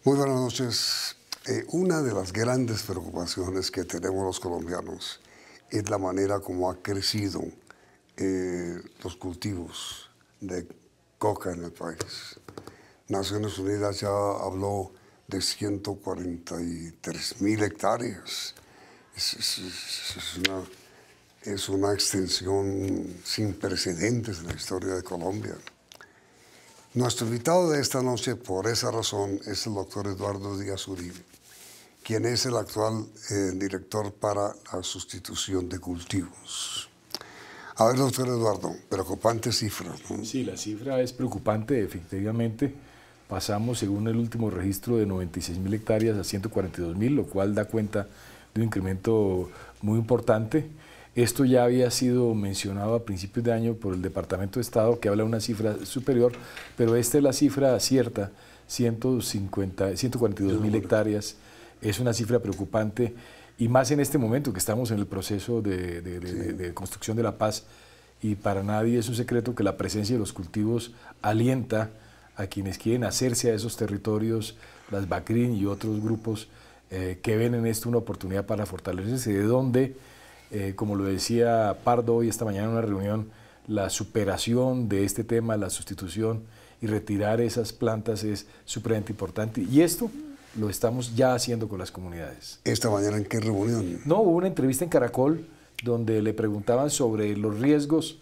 Muy buenas noches. Una de las grandes preocupaciones que tenemos los colombianos es la manera como ha crecido los cultivos de coca en el país. Naciones Unidas ya habló de 143.000 hectáreas. Es una extensión sin precedentes en la historia de Colombia. Nuestro invitado de esta noche, por esa razón, es el doctor Eduardo Díaz Uribe, quien es el actual director para la sustitución de cultivos. A ver, doctor Eduardo, preocupante cifra, ¿no? Sí, la cifra es preocupante, efectivamente. Pasamos, según el último registro, de 96.000 hectáreas a 142.000, lo cual da cuenta de un incremento muy importante. Esto ya había sido mencionado a principios de año por el Departamento de Estado, que habla de una cifra superior, pero esta es la cifra cierta, 142.000 hectáreas. Es una cifra preocupante, y más en este momento que estamos en el proceso de construcción de la paz, y para nadie es un secreto que la presencia de los cultivos alienta a quienes quieren hacerse a esos territorios, las BACRIN y otros grupos que ven en esto una oportunidad para fortalecerse, de donde, como lo decía Pardo hoy esta mañana en una reunión, la superación de este tema, la sustitución y retirar esas plantas es supremamente importante, y esto lo estamos ya haciendo con las comunidades. ¿Esta mañana en qué reunión? No, hubo una entrevista en Caracol donde le preguntaban sobre los riesgos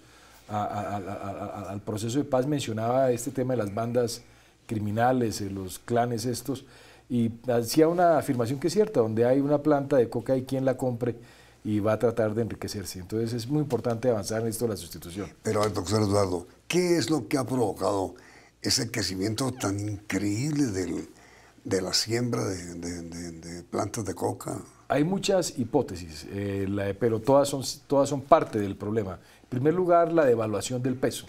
al proceso de paz. Mencionaba este tema de las bandas criminales, los clanes estos, y hacía una afirmación que es cierta: donde hay una planta de coca hay quien la compre y va a tratar de enriquecerse. Entonces es muy importante avanzar en esto de la sustitución. Pero, doctor Eduardo, ¿qué es lo que ha provocado ese crecimiento tan increíble de la siembra de plantas de coca? Hay muchas hipótesis, pero todas son parte del problema. En primer lugar, la devaluación del peso.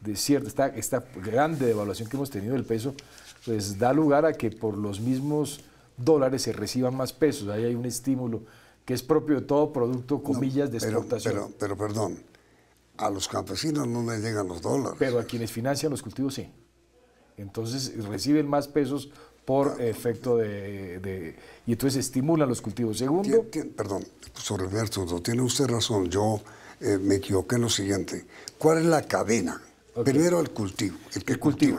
Esta grande devaluación que hemos tenido del peso, pues da lugar a que por los mismos dólares se reciban más pesos. Ahí hay un estímulo que es propio de todo producto, comillas, de exportación. Pero perdón, a los campesinos no les llegan los dólares. Pero a quienes financian los cultivos sí. Entonces reciben más pesos por efecto y entonces estimulan los cultivos. Segundo... Perdón, sobre el primer punto, tiene usted razón, yo me equivoqué en lo siguiente. ¿Cuál es la cadena? Okay. Primero el cultivo.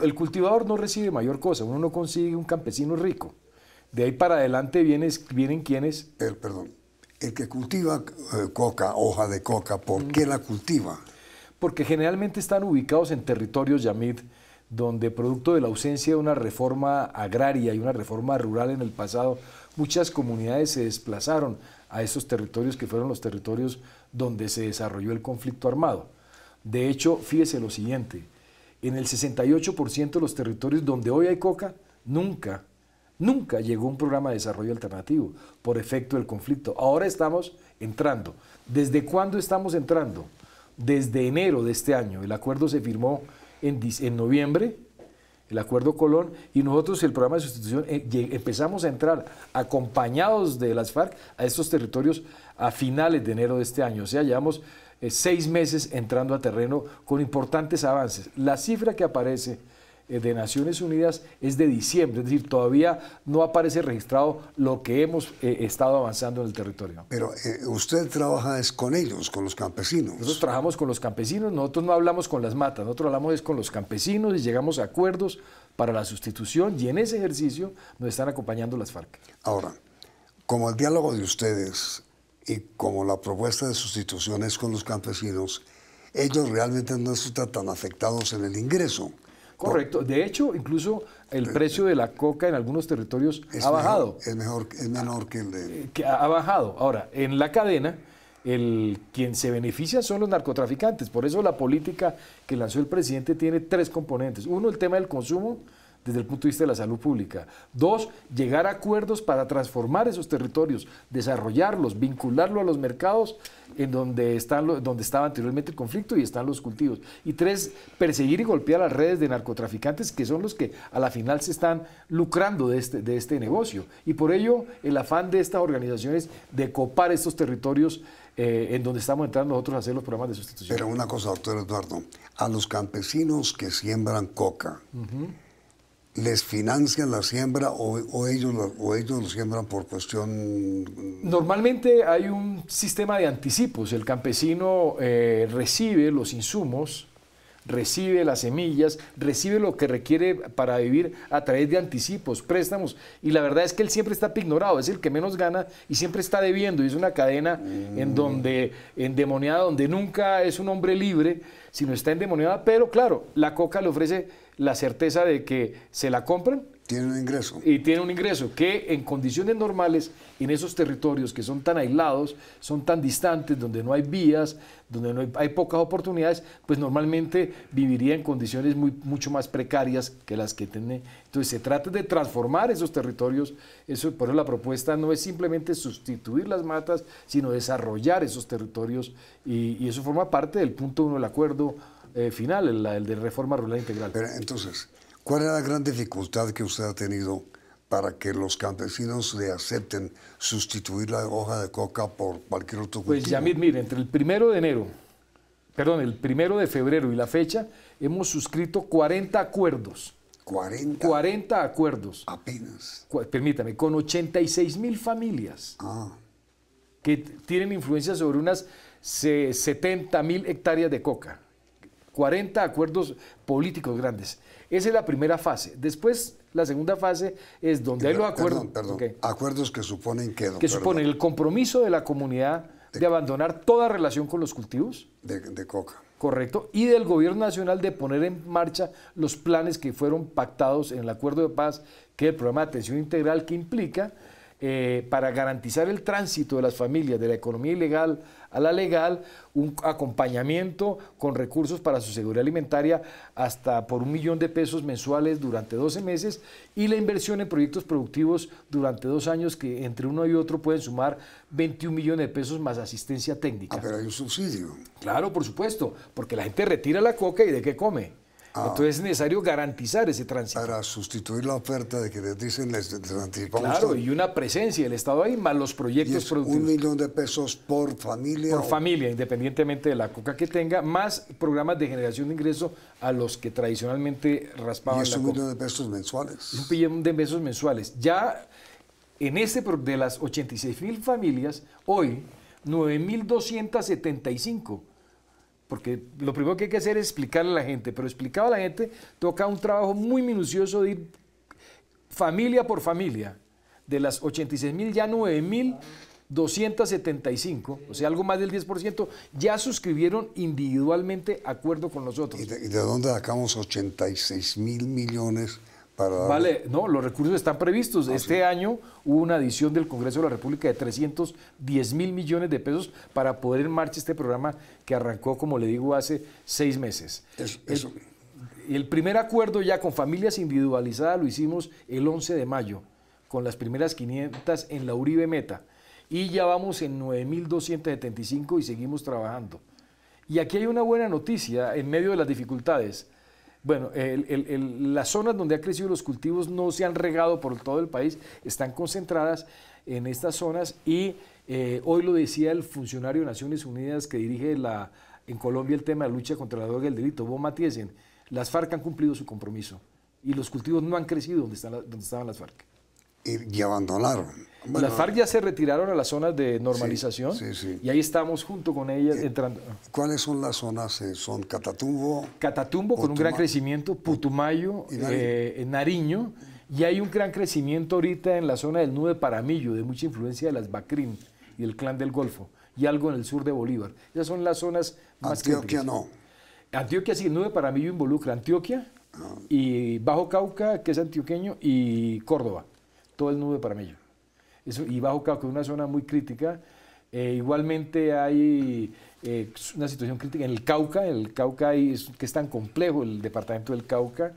El cultivador no recibe mayor cosa, uno no consigue un campesino rico. De ahí para adelante vienen quienes... Perdón, el que cultiva coca, hoja de coca, ¿por qué la cultiva? Porque generalmente están ubicados en territorios, Yamid, donde producto de la ausencia de una reforma agraria y una reforma rural en el pasado, muchas comunidades se desplazaron a esos territorios que fueron los territorios donde se desarrolló el conflicto armado. De hecho, fíjese lo siguiente: en el 68% de los territorios donde hoy hay coca, nunca llegó un programa de desarrollo alternativo por efecto del conflicto. Ahora estamos entrando. ¿Desde cuándo estamos entrando? Desde enero de este año. El acuerdo se firmó en noviembre, el Acuerdo Colón, y nosotros el programa de sustitución empezamos a entrar acompañados de las FARC a estos territorios a finales de enero de este año. O sea, llevamos 6 meses entrando a terreno con importantes avances. La cifra que aparece de Naciones Unidas es de diciembre, es decir, todavía no aparece registrado lo que hemos estado avanzando en el territorio. Pero usted trabaja es con ellos, con los campesinos. Nosotros trabajamos con los campesinos, nosotros no hablamos con las matas, nosotros hablamos es con los campesinos y llegamos a acuerdos para la sustitución, y en ese ejercicio nos están acompañando las FARC. Ahora, como el diálogo de ustedes y como la propuesta de sustitución es con los campesinos, ellos realmente no están tan afectados en el ingreso. Correcto. De hecho, incluso el precio de la coca en algunos territorios ha bajado. Es menor que el de... Que ha bajado. Ahora, en la cadena, quien se beneficia son los narcotraficantes. Por eso la política que lanzó el presidente tiene 3 componentes. 1, el tema del consumo desde el punto de vista de la salud pública. 2, llegar a acuerdos para transformar esos territorios, desarrollarlos, vincularlos a los mercados en donde estaba anteriormente el conflicto y están los cultivos. Y 3, perseguir y golpear las redes de narcotraficantes, que son los que a la final se están lucrando de este negocio. Y por ello el afán de estas organizaciones de copar estos territorios en donde estamos entrando nosotros a hacer los programas de sustitución. Pero una cosa, doctor Eduardo, a los campesinos que siembran coca, ¿Les financian la siembra o ellos lo siembran por cuestión? Normalmente hay un sistema de anticipos. El campesino recibe los insumos, recibe las semillas, recibe lo que requiere para vivir a través de anticipos, préstamos, y la verdad es que él siempre está pignorado, es el que menos gana y siempre está debiendo, y es una cadena endemoniada, donde nunca es un hombre libre, sino está endemoniada, pero claro, la coca le ofrece la certeza de que se la compran. Tiene un ingreso. Y tiene un ingreso que en condiciones normales, en esos territorios que son tan aislados, son tan distantes, donde no hay vías, donde no hay pocas oportunidades, pues normalmente viviría en condiciones mucho más precarias que las que tiene. Entonces se trata de transformar esos territorios, por eso la propuesta no es simplemente sustituir las matas, sino desarrollar esos territorios, y eso forma parte del punto 1 del acuerdo final, el de reforma rural integral. Pero entonces, ¿cuál es la gran dificultad que usted ha tenido para que los campesinos le acepten sustituir la hoja de coca por cualquier otro cultivo? Pues Yamid, mire, entre el 1 de febrero y la fecha, hemos suscrito 40 acuerdos. 40 acuerdos. Apenas. Permítame, con 86.000 familias que tienen influencia sobre unas 70.000 hectáreas de coca. 40 acuerdos políticos grandes. Esa es la primera fase. Después, la segunda fase es donde hay los acuerdos. Perdón. Okay. Acuerdos que suponen que... Que suponen el compromiso de la comunidad de abandonar toda relación con los cultivos. De coca. Correcto. Y del gobierno nacional de poner en marcha los planes que fueron pactados en el acuerdo de paz, que es el programa de atención integral, que implica para garantizar el tránsito de las familias de la economía ilegal a la legal, un acompañamiento con recursos para su seguridad alimentaria hasta por $1.000.000 mensuales durante 12 meses, y la inversión en proyectos productivos durante 2 años que entre uno y otro pueden sumar $21.000.000 más asistencia técnica. Pero hay un subsidio. Claro, por supuesto, porque la gente retira la coca y ¿de qué come? Entonces es necesario garantizar ese tránsito. Para sustituir la oferta de que les dicen, les anticipamos. Claro, todo. y una presencia del Estado ahí, más los proyectos productivos. $1.000.000 por familia. Por familia, independientemente de la coca que tenga, más programas de generación de ingreso a los que tradicionalmente raspaban la coca. ¿Y es $1.000.000 mensuales? $1.000.000 mensuales. Ya en de las 86.000 familias, hoy 9.275. Porque lo primero que hay que hacer es explicarle a la gente, pero explicado a la gente toca un trabajo muy minucioso de ir familia por familia. De las 86.000, ya 9.275, o sea, algo más del 10%, ya suscribieron individualmente acuerdo con nosotros. ¿Y de dónde sacamos 86.000 millones? Vale, no, los recursos están previstos. Este año hubo una adición del Congreso de la República de $310.000 millones para poder en marcha este programa que arrancó, como le digo, hace 6 meses. El primer acuerdo ya con familias individualizadas lo hicimos el 11 de mayo, con las primeras 500 en la Uribe Meta, y ya vamos en 9.275 y seguimos trabajando. Y aquí hay una buena noticia en medio de las dificultades. Bueno, las zonas donde han crecido los cultivos no se han regado por todo el país, están concentradas en estas zonas, y hoy lo decía el funcionario de Naciones Unidas que dirige en Colombia el tema de la lucha contra la droga y el delito, Bo Matiesen, las FARC han cumplido su compromiso y los cultivos no han crecido donde estaban las FARC. Y abandonaron. Bueno, las FARC ya se retiraron a las zonas de normalización, sí. Y ahí estamos junto con ellas entrando. ¿Cuáles son las zonas? ¿Son Catatumbo? Catatumbo con un gran crecimiento, Putumayo, Nariño, y hay un gran crecimiento ahorita en la zona del Nudo de Paramillo, de mucha influencia de las Bacrín y el Clan del Golfo, y algo en el sur de Bolívar. Esas son las zonas más Antioquia críticas. No. Antioquia sí, el Nudo de Paramillo involucra Antioquia y Bajo Cauca, que es antioqueño, y Córdoba. Todo el Nudo de Paramillo. Y Bajo Cauca es una zona muy crítica. Igualmente hay una situación crítica en el Cauca. El Cauca que es tan complejo, el departamento del Cauca.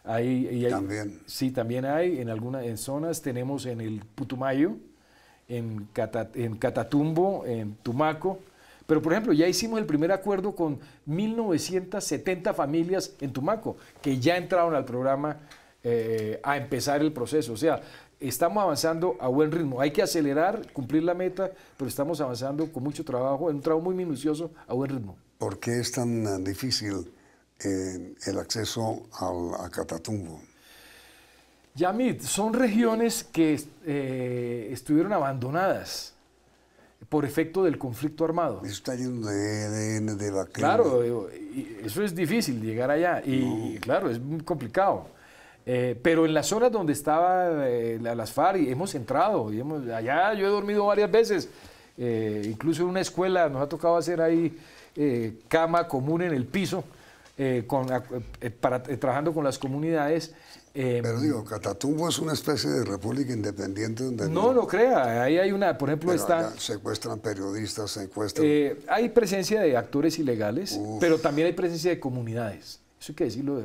También. Sí, también hay en zonas. Tenemos en el Putumayo, en Catatumbo, en Tumaco. Pero, por ejemplo, ya hicimos el primer acuerdo con 1.970 familias en Tumaco, que ya entraron al programa a empezar el proceso. O sea, estamos avanzando a buen ritmo. Hay que acelerar, cumplir la meta, pero estamos avanzando con mucho trabajo, en un trabajo muy minucioso, a buen ritmo. ¿Por qué es tan difícil el acceso a Catatumbo? Yamid, son regiones que estuvieron abandonadas por efecto del conflicto armado. Eso está lleno de ELN, de vaqueros. Claro, y eso es difícil llegar allá y claro, es muy complicado. Pero en las zonas donde estaba las FARC hemos entrado, allá yo he dormido varias veces, incluso en una escuela nos ha tocado hacer ahí cama común en el piso, trabajando con las comunidades. Pero digo, Catatumbo es una especie de república independiente donde... No crea, ahí hay una, por ejemplo, está... Secuestran periodistas, secuestran... hay presencia de actores ilegales, pero también hay presencia de comunidades, eso hay que decirlo.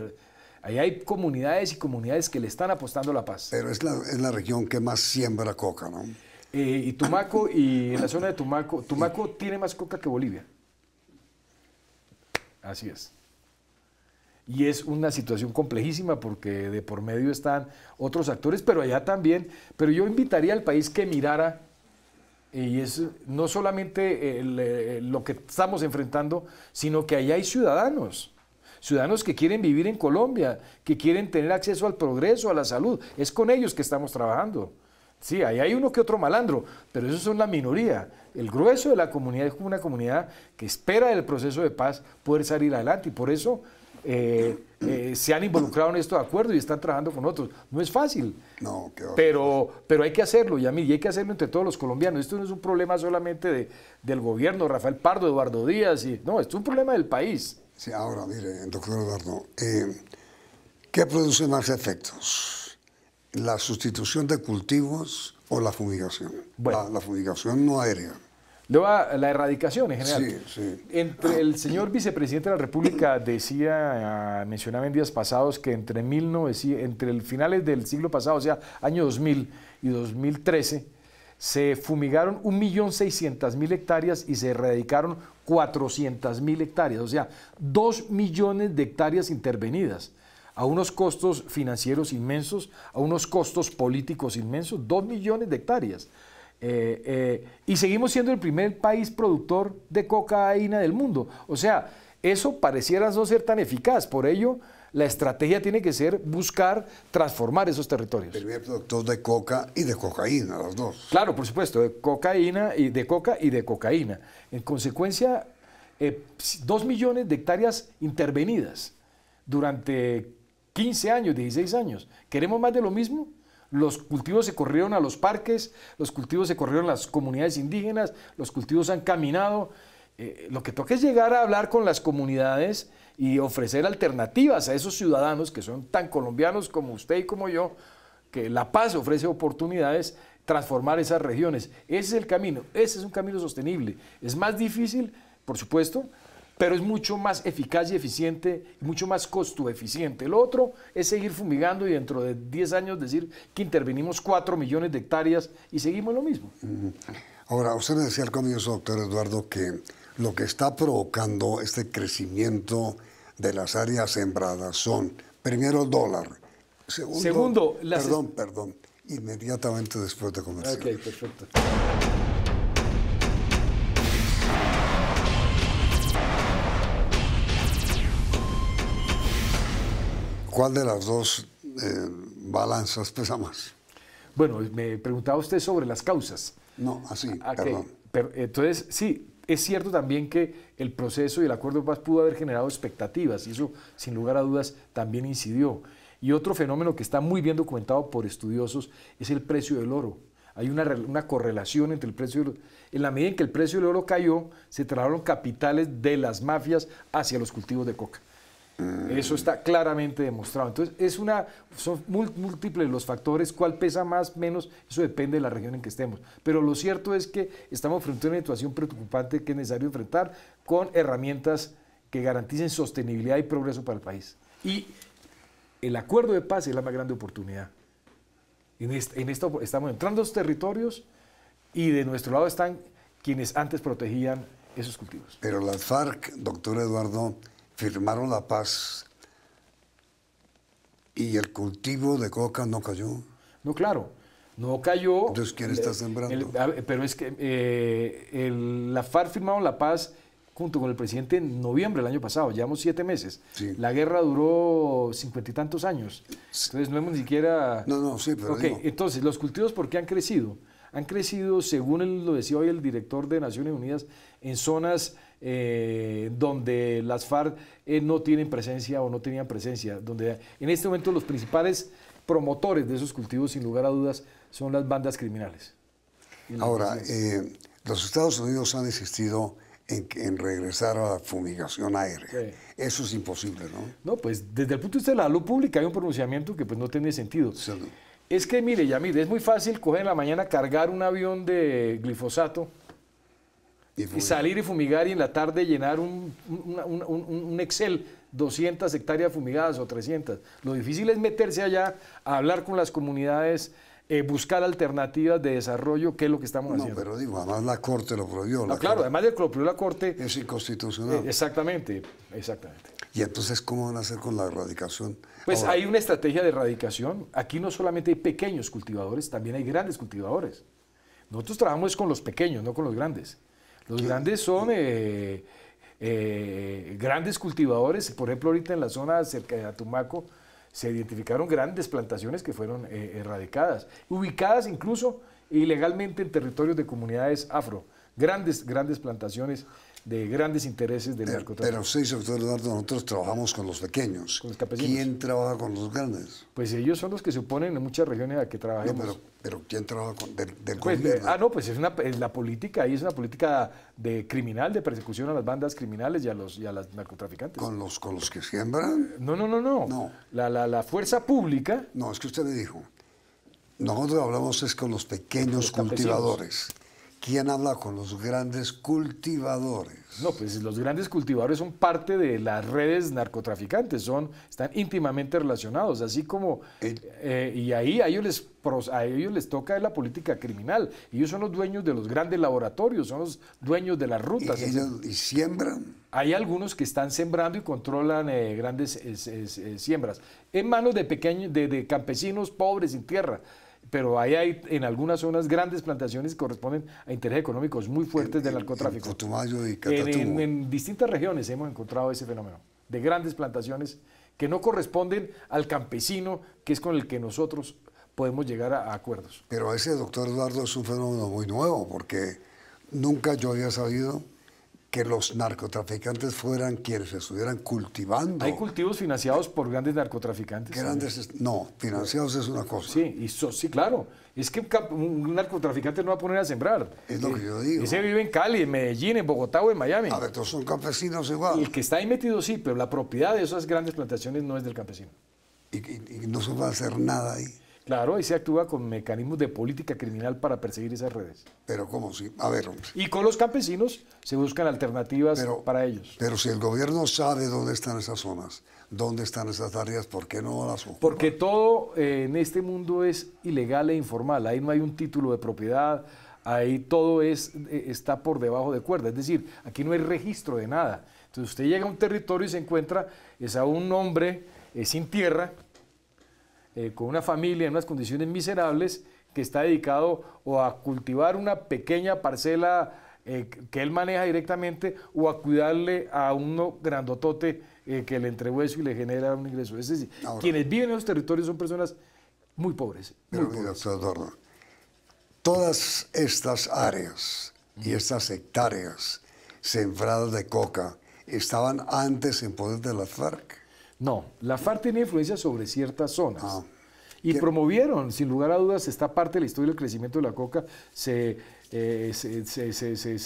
Ahí hay comunidades y comunidades que le están apostando a la paz. Pero es la región que más siembra coca, ¿no? Y Tumaco, y en la zona de Tumaco tiene más coca que Bolivia. Así es. Y es una situación complejísima porque de por medio están otros actores, pero allá también. Pero yo invitaría al país que mirara, y es no solamente lo que estamos enfrentando, sino que allá hay ciudadanos que quieren vivir en Colombia, que quieren tener acceso al progreso, a la salud. Es con ellos que estamos trabajando. Sí, ahí hay uno que otro malandro, pero esos son la minoría. El grueso de la comunidad es como una comunidad que espera del proceso de paz poder salir adelante y por eso se han involucrado en estos acuerdos y están trabajando con otros. No es fácil, no, pero hay que hacerlo, Yamil, y hay que hacerlo entre todos los colombianos. Esto no es un problema solamente del gobierno, Rafael Pardo, Eduardo Díaz, no, esto es un problema del país. Sí, ahora, mire, doctor Eduardo, ¿qué produce más efectos? ¿La sustitución de cultivos o la fumigación? Bueno, la fumigación no aérea. La erradicación en general. Sí. El señor vicepresidente de la República mencionaba en días pasados que entre finales del siglo pasado, o sea, año 2000 y 2013, se fumigaron 1.600.000 hectáreas y se erradicaron 400.000 hectáreas, o sea, 2 millones de hectáreas intervenidas, a unos costos financieros inmensos, a unos costos políticos inmensos, 2 millones de hectáreas. Y seguimos siendo el primer país productor de cocaína del mundo. O sea, eso pareciera no ser tan eficaz, por ello la estrategia tiene que ser buscar transformar esos territorios. Primer productor de coca y de cocaína, los dos. Claro, por supuesto, de cocaína y de coca y de cocaína. En consecuencia, 2 millones de hectáreas intervenidas durante 15 años, 16 años. ¿Queremos más de lo mismo? Los cultivos se corrieron a los parques, los cultivos se corrieron a las comunidades indígenas, los cultivos han caminado. Lo que toca es llegar a hablar con las comunidades y ofrecer alternativas a esos ciudadanos que son tan colombianos como usted y como yo, que La Paz ofrece oportunidades, transformar esas regiones. Ese es el camino, ese es un camino sostenible. Es más difícil, por supuesto, pero es mucho más eficaz y eficiente, mucho más costo eficiente. Lo otro es seguir fumigando y dentro de 10 años decir que intervenimos 4 millones de hectáreas y seguimos lo mismo. Ahora, usted me decía al comienzo, doctor Eduardo, que lo que está provocando este crecimiento de las áreas sembradas son, primero, el dólar. Segundo perdón, inmediatamente después de comercial. Ok, perfecto. ¿Cuál de las dos balanzas pesa más? Bueno, me preguntaba usted sobre las causas. No, así, perdón. Pero, entonces, sí, es cierto también que el proceso y el acuerdo de paz pudo haber generado expectativas y eso, sin lugar a dudas, también incidió. Y otro fenómeno que está muy bien documentado por estudiosos es el precio del oro. Hay una correlación entre el precio del oro. En la medida en que el precio del oro cayó, se trasladaron capitales de las mafias hacia los cultivos de coca. Eso está claramente demostrado. Entonces, son múltiples los factores, cuál pesa más, menos, eso depende de la región en que estemos. Pero lo cierto es que estamos frente a una situación preocupante que es necesario enfrentar con herramientas que garanticen sostenibilidad y progreso para el país. Y el acuerdo de paz es la más grande oportunidad. En esto estamos entrando a los territorios y de nuestro lado están quienes antes protegían esos cultivos. Pero las FARC, doctor Eduardo, firmaron la paz y el cultivo de coca no cayó. No, claro, no cayó. Entonces, ¿quién está sembrando? Pero es que la FARC firmaron la paz junto con el presidente en noviembre del año pasado, llevamos 7 meses. Sí. La guerra duró 50 y tantos años, entonces no hemos ni siquiera... No, sí, pero digo, Entonces, los cultivos, ¿por qué han crecido? Han crecido, según lo decía hoy el director de Naciones Unidas, en zonas donde las FARC no tienen presencia o no tenían presencia, donde en este momento los principales promotores de esos cultivos, sin lugar a dudas, son las bandas criminales. ahora, los Estados Unidos han insistido en regresar a la fumigación aérea. Sí. Eso es imposible, ¿no? No, pues desde el punto de vista de la salud pública hay un pronunciamiento que pues no tiene sentido. Sí. Es que, mire, Yamil, es muy fácil coger en la mañana, cargar un avión de glifosato y salir y fumigar y en la tarde llenar un Excel, 200 hectáreas fumigadas o 300. Lo difícil es meterse allá, a hablar con las comunidades, buscar alternativas de desarrollo, que es lo que estamos haciendo. No, pero digo, además la Corte lo prohibió. No, claro, además de que lo prohibió la Corte. Es inconstitucional. Exactamente, exactamente. Y entonces, ¿cómo van a hacer con la erradicación? Pues ahora, hay una estrategia de erradicación. Aquí no solamente hay pequeños cultivadores, también hay grandes cultivadores. Nosotros trabajamos con los pequeños, no con los grandes. Los grandes son grandes cultivadores. Por ejemplo, ahorita en la zona cerca de Atumaco se identificaron grandes plantaciones que fueron erradicadas, ubicadas incluso ilegalmente en territorios de comunidades afro. Grandes plantaciones de grandes intereses del narcotráfico. Pero sí, doctor Eduardo, nosotros trabajamos con los pequeños. Con los campesinos. ¿Quién trabaja con los grandes? Pues ellos son los que se oponen en muchas regiones a que trabajemos. No, pero ¿quién trabaja con del Pues, gobierno? no, pues es la política, ahí es una política de criminal, de persecución a las bandas criminales y a los narcotraficantes. ¿Con los que siembran? No. No. La fuerza pública. No, es que usted me dijo, nosotros hablamos es con los pequeños Los campesinos. cultivadores. ¿Quién habla con los grandes cultivadores? No, pues los grandes cultivadores son parte de las redes narcotraficantes, están íntimamente relacionados, así como, y ahí a ellos les toca la política criminal. Ellos son los dueños de los grandes laboratorios, son los dueños de las rutas. ¿Y siembran? Hay algunos que están sembrando y controlan grandes siembras, en manos de campesinos pobres sin tierra. Pero ahí hay en algunas zonas grandes plantaciones que corresponden a intereses económicos muy fuertes del narcotráfico. En Putumayo y Catatumbo. En distintas regiones hemos encontrado ese fenómeno, de grandes plantaciones que no corresponden al campesino, que es con el que nosotros podemos llegar a acuerdos. Pero ese, doctor Eduardo, es un fenómeno muy nuevo, porque nunca yo había sabido que los narcotraficantes fueran quienes estuvieran cultivando. Hay cultivos financiados por grandes narcotraficantes. No, financiados es una cosa. Sí, sí, claro. Es que un narcotraficante no va a poner a sembrar. Es lo que yo digo. Ese vive en Cali, en Medellín, en Bogotá o en Miami. A ver, todos son campesinos igual. El que está ahí metido sí, pero la propiedad de esas grandes plantaciones no es del campesino. Y no se va a hacer nada ahí. Claro, ahí se actúa con mecanismos de política criminal para perseguir esas redes. Pero ¿cómo si? A ver, hombre. Y con los campesinos se buscan alternativas para ellos. Pero si el gobierno sabe dónde están esas zonas, dónde están esas áreas, ¿por qué no las ocupa? Porque todo en este mundo es ilegal e informal. Ahí no hay un título de propiedad, ahí todo está por debajo de cuerda. Es decir, aquí no hay registro de nada. Entonces usted llega a un territorio y se encuentra a un hombre sin tierra, con una familia en unas condiciones miserables, que está dedicado o a cultivar una pequeña parcela que él maneja directamente o a cuidarle a uno grandotote que le entregó eso y le genera un ingreso. Es decir, quienes viven en esos territorios son personas muy pobres. Pero mira, doctor Eduardo, todas estas áreas y estas hectáreas sembradas de coca estaban antes en poder de las FARC. No, la FARC tenía influencia sobre ciertas zonas y promovieron, sin lugar a dudas, esta parte de la historia del crecimiento de la coca, se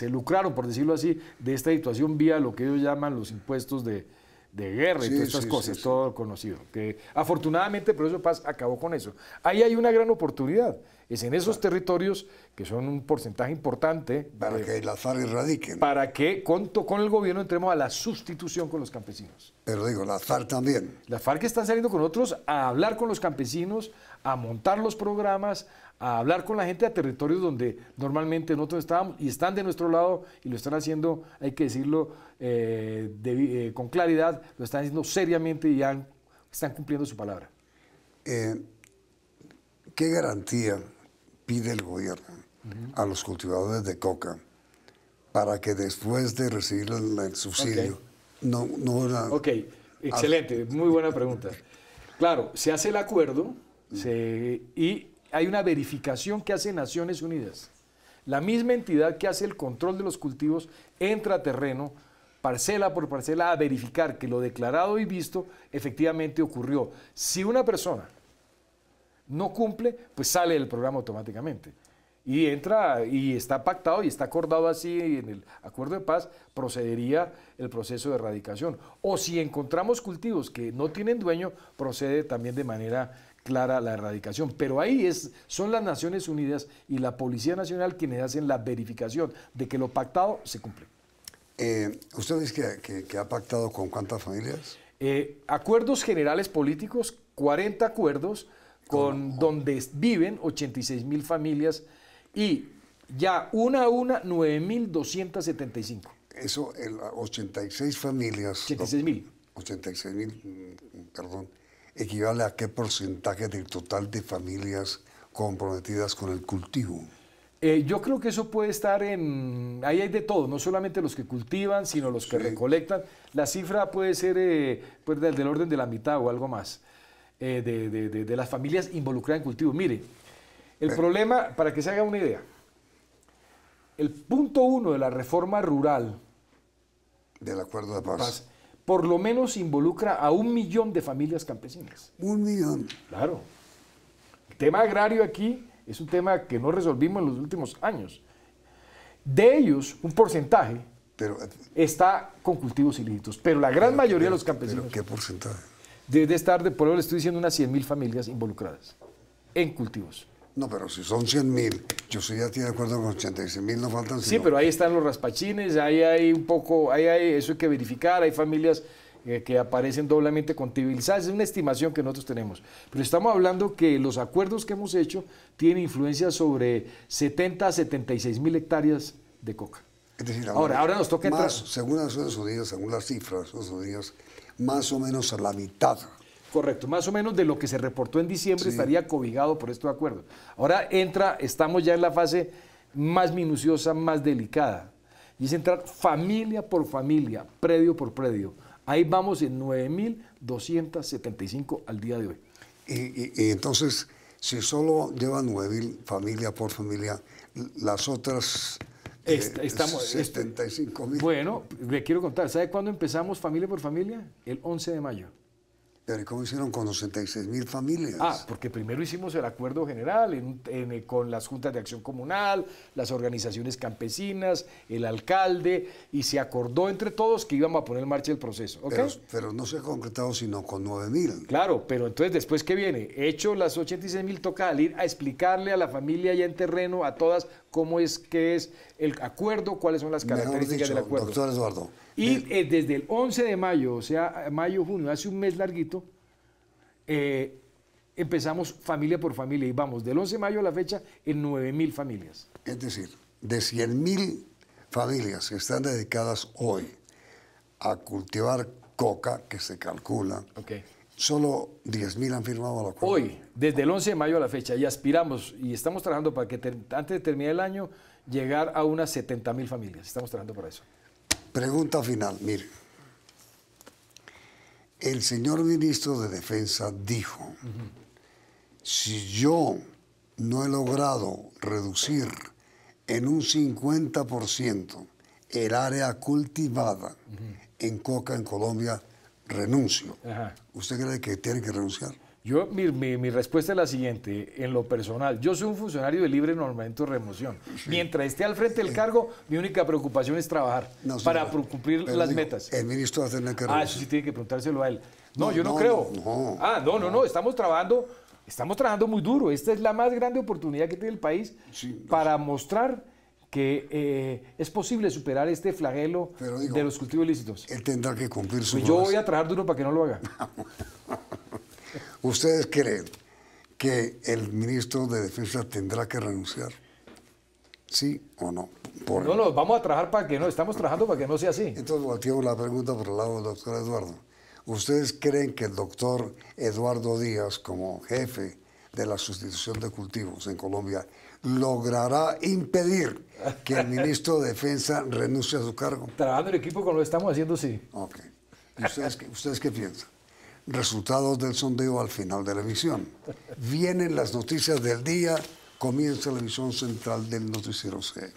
lucraron, por decirlo así, de esta situación vía lo que ellos llaman los impuestos de guerra y todas estas cosas, todo conocido. Que afortunadamente, pero eso acabó con eso. Ahí hay una gran oportunidad, es en esos territorios, que son un porcentaje importante. Para que las FARC erradiquen. Para que con el gobierno entremos a la sustitución con los campesinos. Pero digo, las FARC también. Las FARC están saliendo con nosotros a hablar con los campesinos, a montar los programas, a hablar con la gente a territorios donde normalmente nosotros estábamos y están de nuestro lado y lo están haciendo, hay que decirlo con claridad, lo están haciendo seriamente y están cumpliendo su palabra. ¿Qué garantía pide el gobierno a los cultivadores de coca para que después de recibir el subsidio, Ok, excelente, muy buena pregunta. Claro, se hace el acuerdo y hay una verificación que hace Naciones Unidas. La misma entidad que hace el control de los cultivos entra a terreno, parcela por parcela, a verificar que lo declarado y visto efectivamente ocurrió. Si una persona no cumple, pues sale del programa automáticamente. Y entra, y está pactado y está acordado así en el acuerdo de paz, procedería el proceso de erradicación. O si encontramos cultivos que no tienen dueño, procede también de manera clara la erradicación. Pero ahí son las Naciones Unidas y la Policía Nacional quienes hacen la verificación de que lo pactado se cumple. ¿Usted dice que ha pactado con cuántas familias? Acuerdos generales políticos, 40 acuerdos donde viven 86.000 familias y ya una a una 9.275. Eso, 86 familias. 86.000. 86.000, perdón. ¿Equivale a qué porcentaje del total de familias comprometidas con el cultivo? Yo creo que eso puede estar ahí hay de todo, no solamente los que cultivan, sino los que recolectan. La cifra puede ser pues del orden de la mitad o algo más de las familias involucradas en cultivo. Mire, el problema, para que se haga una idea, el punto 1 de la reforma rural del acuerdo de paz, por lo menos involucra a 1 millón de familias campesinas. 1 millón. Claro. El tema agrario aquí es un tema que no resolvimos en los últimos años. De ellos, un porcentaje está con cultivos ilícitos, pero la gran mayoría de los campesinos... ¿Pero qué porcentaje? Debe estar, por eso le estoy diciendo, unas 100.000 familias involucradas en cultivos. No, pero si son 100.000, yo estoy ya de acuerdo con 86.000, no faltan... Sí, pero ahí están los raspachines, ahí hay un poco, eso hay que verificar, hay familias que aparecen doblemente contabilizadas, es una estimación que nosotros tenemos. Pero estamos hablando que los acuerdos que hemos hecho tienen influencia sobre 70 a 76.000 hectáreas de coca. Es decir, ahora nos toca entrar... Según las Naciones Unidas, según las cifras de las Naciones Unidas, más o menos a la mitad. Correcto, más o menos de lo que se reportó en diciembre estaría cobijado por estos acuerdos. Ahora estamos ya en la fase más minuciosa, más delicada, y es entrar familia por familia, predio por predio. Ahí vamos en 9.275 al día de hoy. Y entonces, si solo llevan 9.000 familia por familia, las otras 75.000. Bueno, le quiero contar, ¿sabe cuándo empezamos familia por familia? El 11 de mayo. ¿Pero cómo hicieron con 86.000 familias? Porque primero hicimos el acuerdo general con las juntas de acción comunal, las organizaciones campesinas, el alcalde, y se acordó entre todos que íbamos a poner en marcha el proceso. ¿Okay? Pero no se ha concretado sino con 9.000. Claro, pero entonces después, ¿qué viene? Hecho las 86.000, toca salir a explicarle a la familia ya en terreno, a todas, qué es el acuerdo, cuáles son las características del acuerdo. Doctor Eduardo. Y desde el 11 de mayo, o sea, mayo, junio, hace un mes larguito, empezamos familia por familia y vamos del 11 de mayo a la fecha en 9.000 familias. Es decir, de 100.000 familias que están dedicadas hoy a cultivar coca, que se calcula, solo 10.000 han firmado el acuerdo. Hoy, desde el 11 de mayo a la fecha, y aspiramos y estamos trabajando para que antes de terminar el año llegar a unas 70.000 familias. Estamos trabajando para eso. Pregunta final, mire. El señor ministro de Defensa dijo, si yo no he logrado reducir en un 50% el área cultivada en coca en Colombia, renuncio. ¿Usted cree que tiene que renunciar? Yo, mi respuesta es la siguiente, en lo personal, yo soy un funcionario de libre nombramiento y remoción. Mientras esté al frente del cargo, mi única preocupación es trabajar para cumplir las metas. El ministro va a tener que renunciar. Eso sí tiene que preguntárselo a él. No, yo no creo. No, estamos trabajando muy duro. Esta es la más grande oportunidad que tiene el país para mostrar que es posible superar este flagelo de los cultivos ilícitos. Él tendrá que cumplir su... Yo voy a trabajar duro para que no lo haga. ¿Ustedes creen que el ministro de Defensa tendrá que renunciar? ¿Sí o no? No, vamos a trabajar para que no, estamos trabajando para que no sea así. Entonces volteamos la pregunta por el lado del doctor Eduardo. ¿Ustedes creen que el doctor Eduardo Díaz, como jefe de la sustitución de cultivos en Colombia logrará impedir que el ministro de Defensa renuncie a su cargo? Trabajando en equipo con lo que estamos haciendo, sí. Ok. ¿Y ustedes qué piensan? Resultados del sondeo al final de la emisión. Vienen las noticias del día, comienza la emisión central del Noticiero CN.